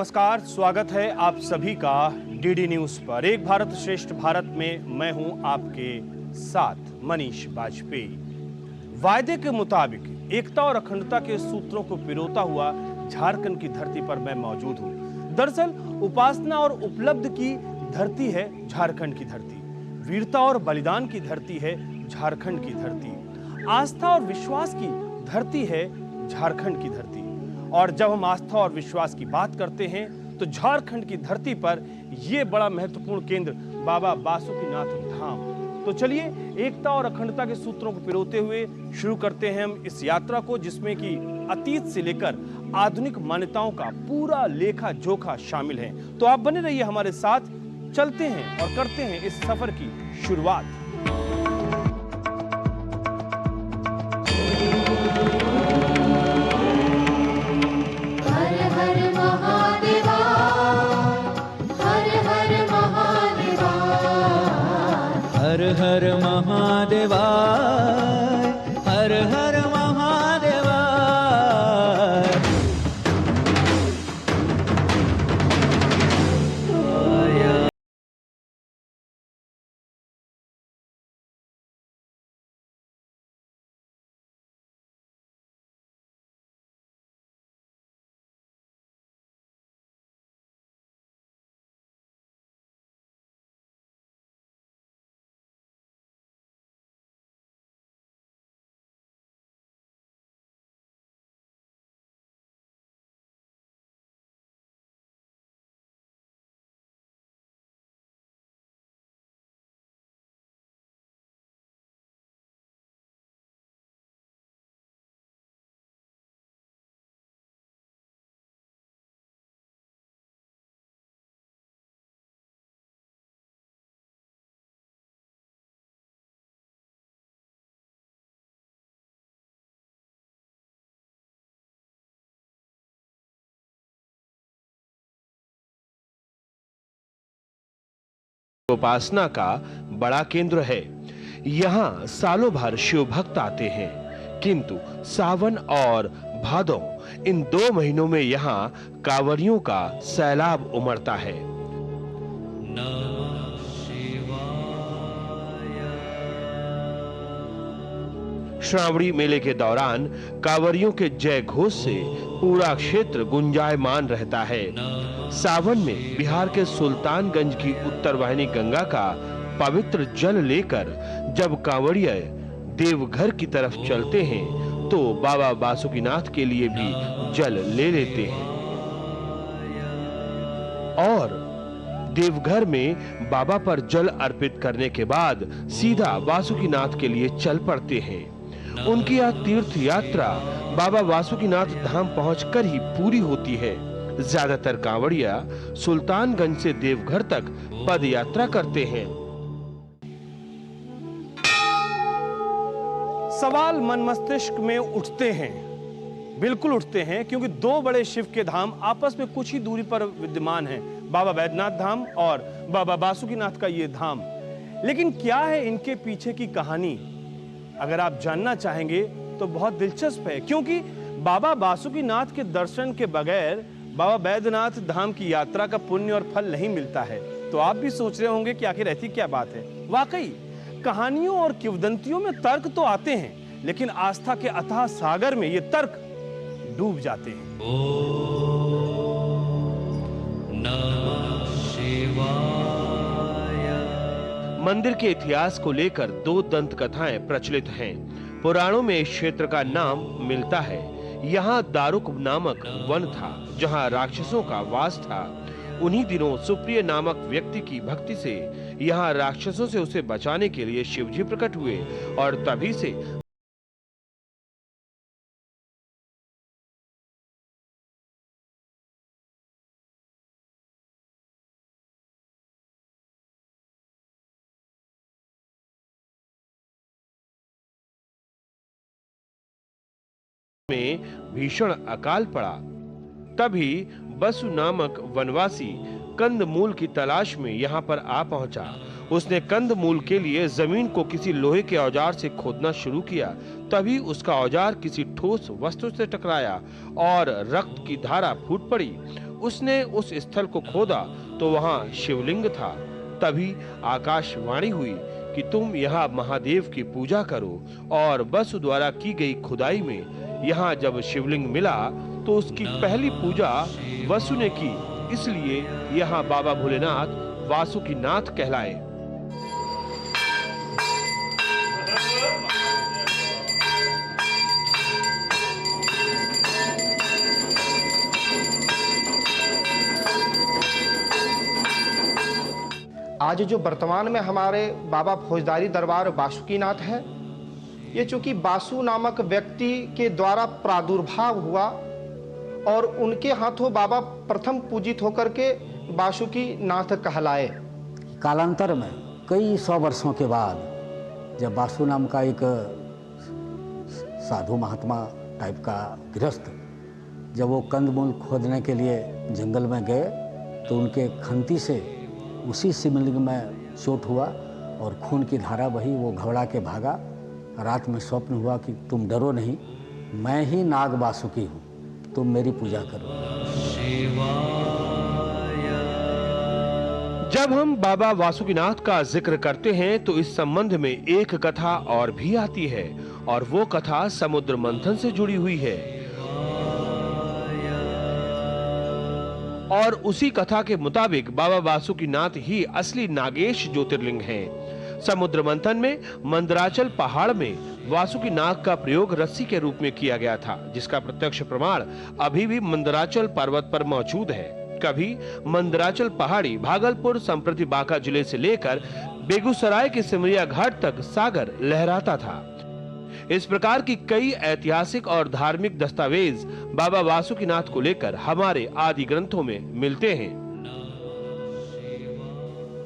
नमस्कार, स्वागत है आप सभी का डीडी न्यूज पर। एक भारत श्रेष्ठ भारत में मैं हूं आपके साथ मनीष बाजपेयी। वायदे के मुताबिक एकता और अखंडता के सूत्रों को पिरोता हुआ झारखंड की धरती पर मैं मौजूद हूं। दरअसल उपासना और उपलब्धि की धरती है झारखंड की धरती, वीरता और बलिदान की धरती है झारखंड की धरती, आस्था और विश्वास की धरती है झारखंड की धरती। और जब हम आस्था और विश्वास की बात करते हैं तो झारखंड की धरती पर यह बड़ा महत्वपूर्ण केंद्र बाबा बासुकीनाथ धाम। तो चलिए एकता और अखंडता के सूत्रों को पिरोते हुए शुरू करते हैं हम इस यात्रा को, जिसमें कि अतीत से लेकर आधुनिक मान्यताओं का पूरा लेखा जोखा शामिल है। तो आप बने रहिए हमारे साथ, चलते हैं और करते हैं इस सफर की शुरुआत। हर हर महादेवा, हर हर महादेवा। उपासना का बड़ा केंद्र है। यहाँ सालों भर शिव भक्त आते हैं, किंतु सावन और भादौ इन 2 महीनों में यहाँ कांवरियों का सैलाब उमड़ता है। श्रावणी मेले के दौरान कांवरियों के जय घोष से पूरा क्षेत्र गुंजायमान रहता है। सावन में बिहार के सुल्तानगंज की उत्तर वाहिनी गंगा का पवित्र जल लेकर जब कांवड़िया देवघर की तरफ चलते हैं तो बाबा बासुकीनाथ के लिए भी जल ले लेते हैं और देवघर में बाबा पर जल अर्पित करने के बाद सीधा बासुकीनाथ के लिए चल पड़ते हैं। उनकी यह तीर्थ यात्रा बाबा बासुकीनाथ धाम पहुंचकर ही पूरी होती है। ज्यादातर कांवड़िया सुल्तानगंज से देवघर तक पद यात्रा करते हैं। सवाल मन मस्तिष्क में उठते हैं, बिल्कुल उठते हैं, क्योंकि 2 बड़े शिव के धाम आपस में कुछ ही दूरी पर विद्यमान हैं, बाबा बैद्यनाथ धाम और बाबा बासुकीनाथ का ये धाम। लेकिन क्या है इनके पीछे की कहानी, अगर आप जानना चाहेंगे तो बहुत दिलचस्प है, क्योंकि बाबा बासुकीनाथ के दर्शन के बगैर बाबा बैद्यनाथ धाम की यात्रा का पुण्य और फल नहीं मिलता है। तो आप भी सोच रहे होंगे कि आखिर ऐसी क्या बात है। वाकई कहानियों और किंवदंतियों में तर्क तो आते हैं, लेकिन आस्था के अथाह सागर में ये तर्क डूब जाते हैं। मंदिर के इतिहास को लेकर 2 दंत कथाएं प्रचलित हैं। पुराणों में इस क्षेत्र का नाम मिलता है। यहाँ दारुक नामक वन था जहाँ राक्षसों का वास था। उन्हीं दिनों सुप्रिय नामक व्यक्ति की भक्ति से यहाँ राक्षसों से उसे बचाने के लिए शिवजी प्रकट हुए और तभी से में भीषण अकाल पड़ा। तभी बसु नामक वनवासी कंदमूल की तलाश में यहाँ पर आ पहुंचा। उसने कंदमूल के लिए जमीन को किसी लोहे के औजार से खोदना शुरू किया। तभी उसका औजार किसी ठोस वस्तु से टकराया और रक्त की धारा फूट पड़ी। उसने उस स्थल को खोदा तो वहां शिवलिंग था। तभी आकाशवाणी हुई कि तुम यहाँ महादेव की पूजा करो। और वसु द्वारा की गई खुदाई में यहाँ जब शिवलिंग मिला तो उसकी पहली पूजा वसु ने की। इसलिए यहाँ बाबा भोलेनाथ वासुकीनाथ कहलाए। आज जो वर्तमान में हमारे बाबा फौजदारी दरबार वासुकीनाथ है, ये चूंकि वासु नामक व्यक्ति के द्वारा प्रादुर्भाव हुआ और उनके हाथों बाबा प्रथम पूजित होकर के वासुकीनाथ कहलाए। कालांतर में कई 100 वर्षों के बाद जब वासु नाम का एक साधु महात्मा टाइप का गृहस्थ जब वो कंदमूल खोदने के लिए जंगल में गए तो उनके खंती से उसी शिवलिंग में चोट हुआ और खून की धारा बही। वो घबरा के भागा। रात में स्वप्न हुआ कि तुम डरो नहीं, मैं ही नाग वासुकी हूँ, तुम मेरी पूजा करो। जब हम बाबा वासुकीनाथ का जिक्र करते हैं तो इस संबंध में एक कथा और भी आती है और वो कथा समुद्र मंथन से जुड़ी हुई है। और उसी कथा के मुताबिक बाबा वासुकीनाथ ही असली नागेश ज्योतिर्लिंग हैं। समुद्र मंथन में मंदराचल पहाड़ में वासुकीनाथ का प्रयोग रस्सी के रूप में किया गया था, जिसका प्रत्यक्ष प्रमाण अभी भी मंदराचल पर्वत पर मौजूद है। कभी मंदराचल पहाड़ी भागलपुर संप्रति बांका जिले से लेकर बेगूसराय के सिमरिया घाट तक सागर लहराता था। इस प्रकार की कई ऐतिहासिक और धार्मिक दस्तावेज बाबा वासुकीनाथ को लेकर हमारे आदि ग्रंथों में मिलते हैं।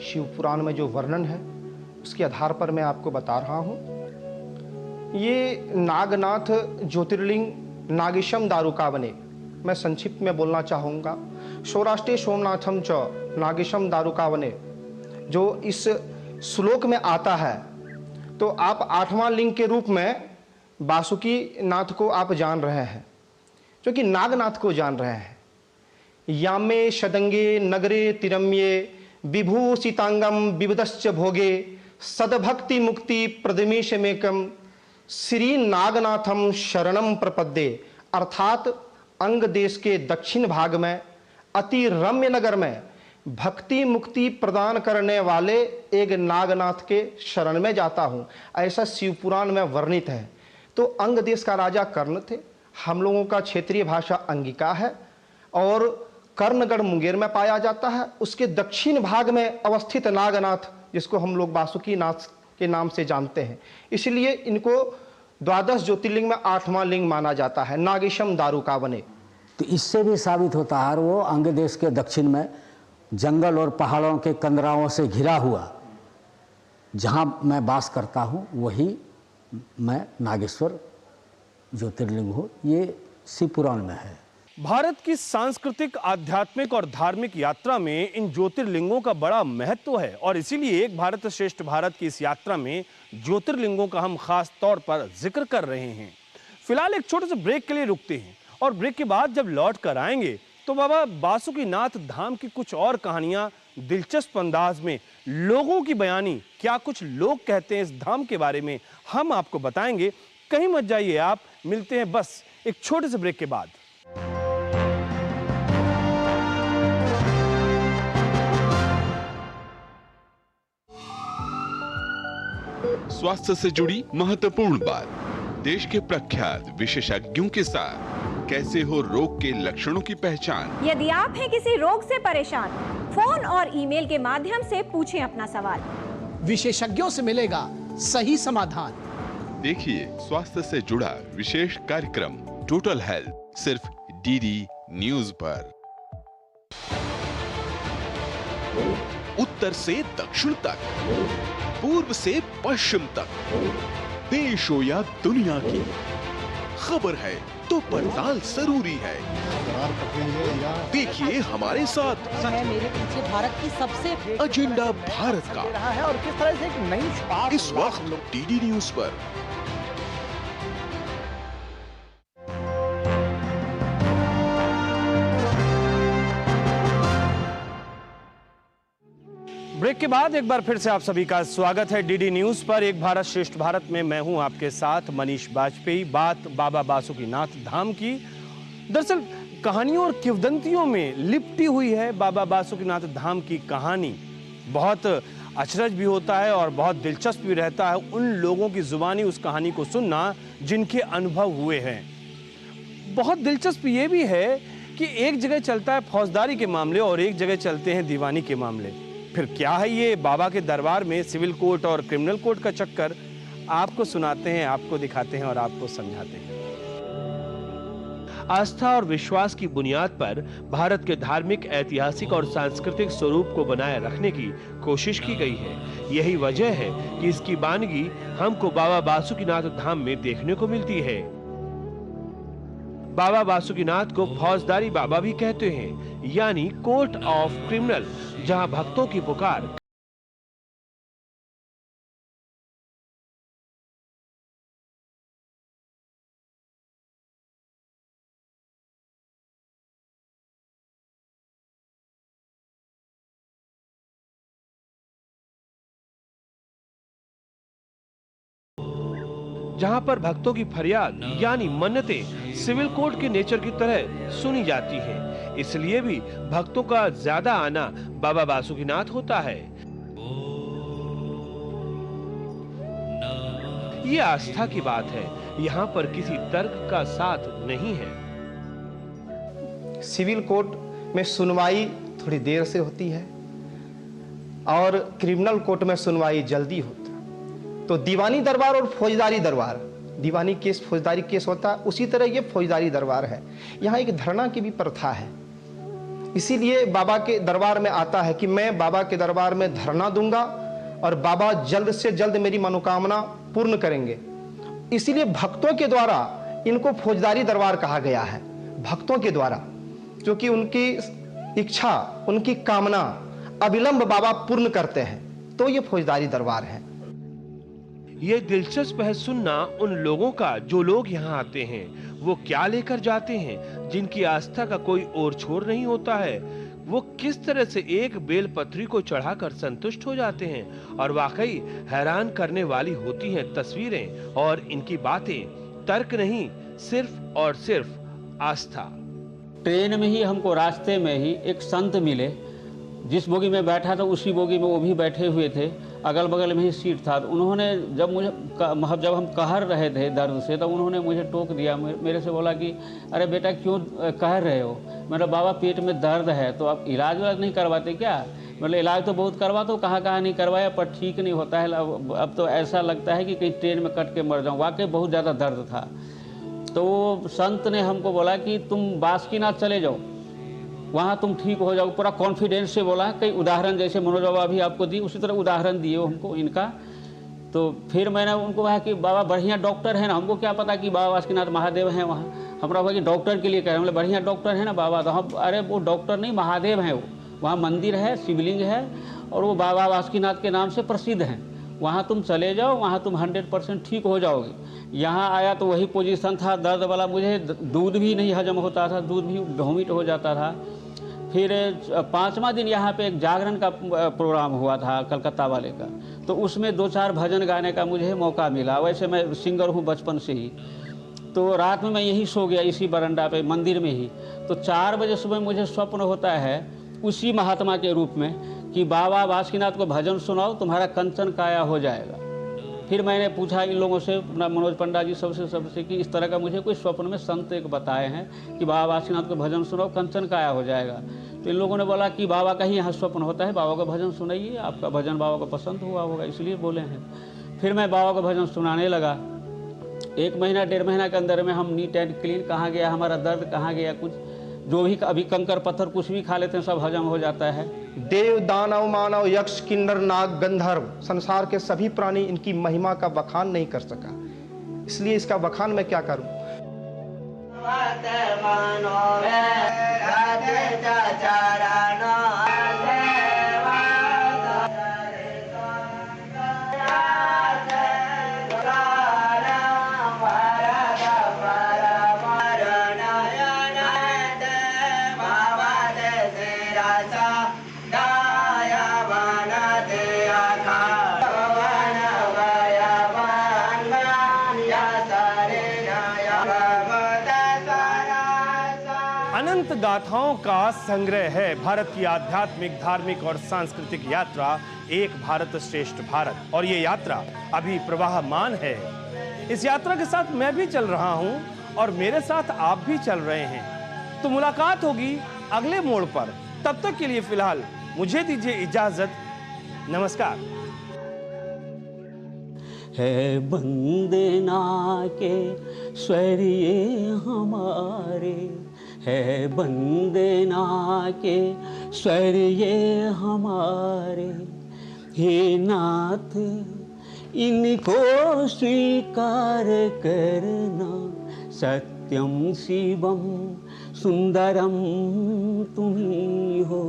शिव पुराण में जो वर्णन है उसके आधार पर मैं आपको बता रहा हूं। ये नागनाथ ज्योतिर्लिंग नागेशम दारुकावने, मैं संक्षिप्त में बोलना चाहूंगा। सौराष्ट्रे सोमनाथम च नागेशम दारुकावने जो इस श्लोक में आता है, तो आप 8वां लिंग के रूप में वासुकीनाथ को आप जान रहे हैं, जो कि नागनाथ को जान रहे हैं। यामे शदंगे नगरे तिरम्ये विभूषितांगम विविधश्च भोगे सदभक्ति मुक्ति प्रदमेशमेकम श्री नागनाथम शरणम प्रपद्ये। अर्थात अंग देश के दक्षिण भाग में अति रम्य नगर में भक्ति मुक्ति प्रदान करने वाले एक नागनाथ के शरण में जाता हूं, ऐसा शिव पुराण में वर्णित है। तो अंग देश का राजा कर्ण थे। हम लोगों का क्षेत्रीय भाषा अंगिका है और कर्णगढ़ मुंगेर में पाया जाता है। उसके दक्षिण भाग में अवस्थित नागनाथ, जिसको हम लोग वासुकीनाथ के नाम से जानते हैं, इसलिए इनको 12 ज्योतिर्लिंग में 8वां लिंग माना जाता है, नागेशम दारुकावने। तो इससे भी साबित होता है वो अंग देश के दक्षिण में जंगल और पहाड़ों के कंदराओं से घिरा हुआ जहां मैं वास करता हूं, वही मैं नागेश्वर ज्योतिर्लिंग हूँ। ये शिव पुराण में है। भारत की सांस्कृतिक, आध्यात्मिक और धार्मिक यात्रा में इन ज्योतिर्लिंगों का बड़ा महत्व है और इसीलिए एक भारत श्रेष्ठ भारत की इस यात्रा में ज्योतिर्लिंगों का हम खास तौर पर जिक्र कर रहे हैं। फिलहाल एक छोटे से ब्रेक के लिए रुकते हैं और ब्रेक के बाद जब लौट कर आएंगे तो बाबा वासुकीनाथ धाम की कुछ और कहानियां दिलचस्प अंदाज में लोगों की बयानी, क्या कुछ लोग कहते हैं इस धाम के बारे में, हम आपको बताएंगे। कहीं मत जाइए आप, मिलते हैं बस एक छोटे से ब्रेक के बाद। स्वास्थ्य से जुड़ी महत्वपूर्ण बात, देश के प्रख्यात विशेषज्ञों के साथ कैसे हो रोग के लक्षणों की पहचान। यदि आप हैं किसी रोग से परेशान, फोन और ईमेल के माध्यम से पूछें अपना सवाल, विशेषज्ञों से मिलेगा सही समाधान। देखिए स्वास्थ्य से जुड़ा विशेष कार्यक्रम टोटल हेल्थ, सिर्फ डीडी न्यूज पर। उत्तर से दक्षिण तक, पूर्व से पश्चिम तक, देश हो या दुनिया की, खबर है तो पड़ताल जरूरी है। देखिए हमारे साथ मेरे पीछे भारत की सबसे एजेंडा भारत का रहा है और किस तरह से एक नई शुरुआत इस वक्त डीडी न्यूज पर। ब्रेक के बाद एक बार फिर से आप सभी का स्वागत है डीडी न्यूज पर। एक भारत श्रेष्ठ भारत में मैं हूं आपके साथ मनीष बाजपेयी। बात बाबा बासुकीनाथ धाम की। दरअसल कहानियों और किंवदंतियों में लिपटी हुई है बाबा बासुकीनाथ धाम की कहानी। बहुत अचरज भी होता है और बहुत दिलचस्प भी रहता है उन लोगों की जुबानी उस कहानी को सुनना जिनके अनुभव हुए हैं। बहुत दिलचस्प ये भी है कि एक जगह चलता है फौजदारी के मामले और एक जगह चलते हैं दीवानी के मामले। फिर क्या है ये बाबा के दरबार में सिविल कोर्ट और क्रिमिनल कोर्ट का चक्कर? आपको सुनाते हैं, आपको दिखाते हैं और आपको समझाते हैं। आस्था और विश्वास की बुनियाद पर भारत के धार्मिक, ऐतिहासिक और सांस्कृतिक स्वरूप को बनाए रखने की कोशिश की गई है। यही वजह है कि इसकी बानगी हमको बाबा बासुकीनाथ धाम में देखने को मिलती है। बाबा बासुकीनाथ को फौजदारी बाबा भी कहते हैं, यानी कोर्ट ऑफ क्रिमिनल, जहां भक्तों की पुकार जहां पर भक्तों की फरियाद यानी मन्नतें सिविल कोर्ट के नेचर की तरह सुनी जाती हैं। इसलिए भी भक्तों का ज्यादा आना बाबा बासुकीनाथ होता है। ये आस्था की बात है, यहाँ पर किसी तर्क का साथ नहीं है। सिविल कोर्ट में सुनवाई थोड़ी देर से होती है और क्रिमिनल कोर्ट में सुनवाई जल्दी होती है। तो दीवानी दरबार और फौजदारी दरबार, दीवानी केस फौजदारी केस होता है, उसी तरह ये फौजदारी दरबार है। यहाँ एक धरना की भी प्रथा है। इसीलिए बाबा के दरबार में आता है कि मैं बाबा के दरबार में धरना दूंगा और बाबा जल्द से जल्द मेरी मनोकामना पूर्ण करेंगे। इसीलिए भक्तों के द्वारा इनको फौजदारी दरबार कहा गया है। भक्तों के द्वारा, क्योंकि उनकी इच्छा, उनकी कामना अविलंब बाबा पूर्ण करते हैं, तो ये फौजदारी दरबार है। ये दिलचस्प है सुनना उन लोगों का जो लोग यहाँ आते हैं। वो क्या लेकर जाते हैं, जिनकी आस्था का कोई और छोर नहीं होता है। वो किस तरह से एक बेलपत्री को चढ़ाकर संतुष्ट हो जाते हैं और वाकई हैरान करने वाली होती हैं तस्वीरें और इनकी बातें। तर्क नहीं, सिर्फ और सिर्फ आस्था। ट्रेन में ही हमको रास्ते में ही एक संत मिले। जिस बोगी में बैठा था उसी बोगी में वो भी बैठे हुए थे, अगल बगल में ही सीट था। तो उन्होंने जब हम कहर रहे थे दर्द से, तब उन्होंने मुझे टोक दिया। मेरे से बोला कि अरे बेटा क्यों कह रहे हो? मेरा बाबा पेट में दर्द है, तो आप इलाज वाज नहीं करवाते क्या? मतलब इलाज तो बहुत करवाता हूँ, कहाँ नहीं करवाया, पर ठीक नहीं होता है। अब तो ऐसा लगता है कि कहीं ट्रेन में कट के मर जाऊँ। वाकई बहुत ज़्यादा दर्द था। तो वो संत ने हमको बोला कि तुम बासुकीनाथ चले जाओ, वहाँ तुम ठीक हो जाओ। पूरा कॉन्फिडेंस से बोला। कई उदाहरण जैसे मनोज बाबा भी आपको दी, उसी तरह उदाहरण दिए हमको इनका। तो फिर मैंने उनको कहा कि बाबा बढ़िया डॉक्टर है ना। हमको क्या पता कि बाबा बासुकीनाथ महादेव हैं वहाँ। हमारा हुआ कि डॉक्टर के लिए कह रहे हैं, बढ़िया डॉक्टर है ना बाबा। तो हम अरे वो डॉक्टर नहीं, महादेव हैं वो। वहाँ मंदिर है, शिवलिंग है और वो बाबा बासुकीनाथ के नाम से प्रसिद्ध हैं। वहाँ तुम चले जाओ, वहाँ तुम 100% ठीक हो जाओगे। यहाँ आया तो वही पोजीशन था, दर्द वाला। मुझे दूध भी नहीं हजम होता था, दूध भी वोमिट हो जाता था। फिर 5वां दिन यहाँ पे एक जागरण का प्रोग्राम हुआ था कलकत्ता वाले का। तो उसमें 2-4 भजन गाने का मुझे मौका मिला। वैसे मैं सिंगर हूँ बचपन से ही। तो रात में मैं यहीं सो गया, इसी बरंडा पे मंदिर में ही। तो 4 बजे सुबह मुझे स्वप्न होता है उसी महात्मा के रूप में कि बाबा बासुकीनाथ को भजन सुनाओ, तुम्हारा कंचन काया हो जाएगा। फिर मैंने पूछा इन लोगों से, मनोज पंडा जी सबसे कि इस तरह का मुझे कोई स्वप्न में संत एक बताए हैं कि बाबा बासुकीनाथ को भजन सुनाओ, कंचन काया हो जाएगा। तो इन लोगों ने बोला कि बाबा का ही यहाँ स्वप्न होता है, बाबा का भजन सुनाइए, आपका भजन बाबा को पसंद हुआ होगा इसलिए बोले हैं। फिर मैं बाबा का भजन सुनाने लगा। 1 महीना 1.5 महीना के अंदर में हम नीट एंड क्लीन, कहाँ गया हमारा दर्द, कहाँ गया कुछ, जो भी अभी कंकर पत्थर कुछ भी खा लेते हैं सब हजम हो जाता है। देव, दानव, मानव, यक्ष, किन्नर, नाग, गंधर्व, संसार के सभी प्राणी इनकी महिमा का बखान नहीं कर सका। इसलिए इसका बखान मैं क्या करूं। अनंत गाथाओं का संग्रह है भारत की आध्यात्मिक, धार्मिक और सांस्कृतिक यात्रा एक भारत श्रेष्ठ भारत। और ये यात्रा अभी प्रवाहमान है। इस यात्रा के साथ मैं भी चल रहा हूं और मेरे साथ आप भी चल रहे हैं। तो मुलाकात होगी अगले मोड़ पर। तब तक के लिए फिलहाल मुझे दीजिए इजाजत। नमस्कार। है वंदना के स्वर ये हमारे, है वंदना के स्वर ये हमारे, हे नाथ इनको स्वीकार करना। सत्यम शिवम सुंदरम तुम्ही हो,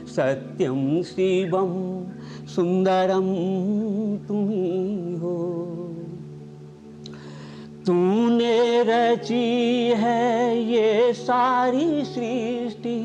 सत्यम शिवम सुंदरम तुम्ही हो। तूने रची है ये सारी सृष्टि,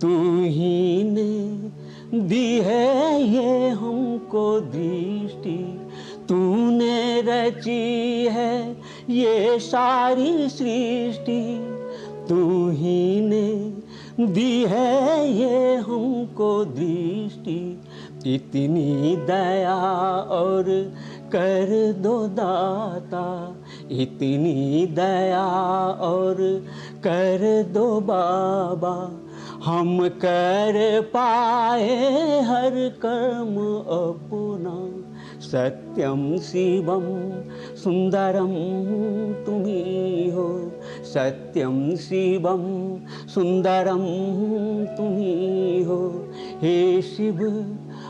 तू ही ने दी है ये हमको दृष्टि। तूने रची है ये सारी सृष्टि, तू ही ने दी है ये हमको दृष्टि। इतनी दया और कर दो दाता, इतनी दया और कर दो बाबा, हम कर पाए हर कर्म अपना। सत्यम शिवम सुंदरम तुम्ही हो, सत्यम शिवम सुंदरम तुम्ही हो। हे शिव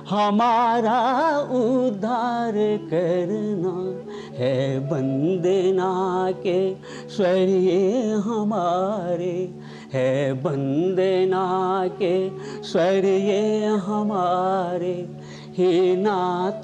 हमारा उद्धार करना, है वंदना के स्वर ये हमारे, है वंदना के स्वर ये हमारे, हे नाथ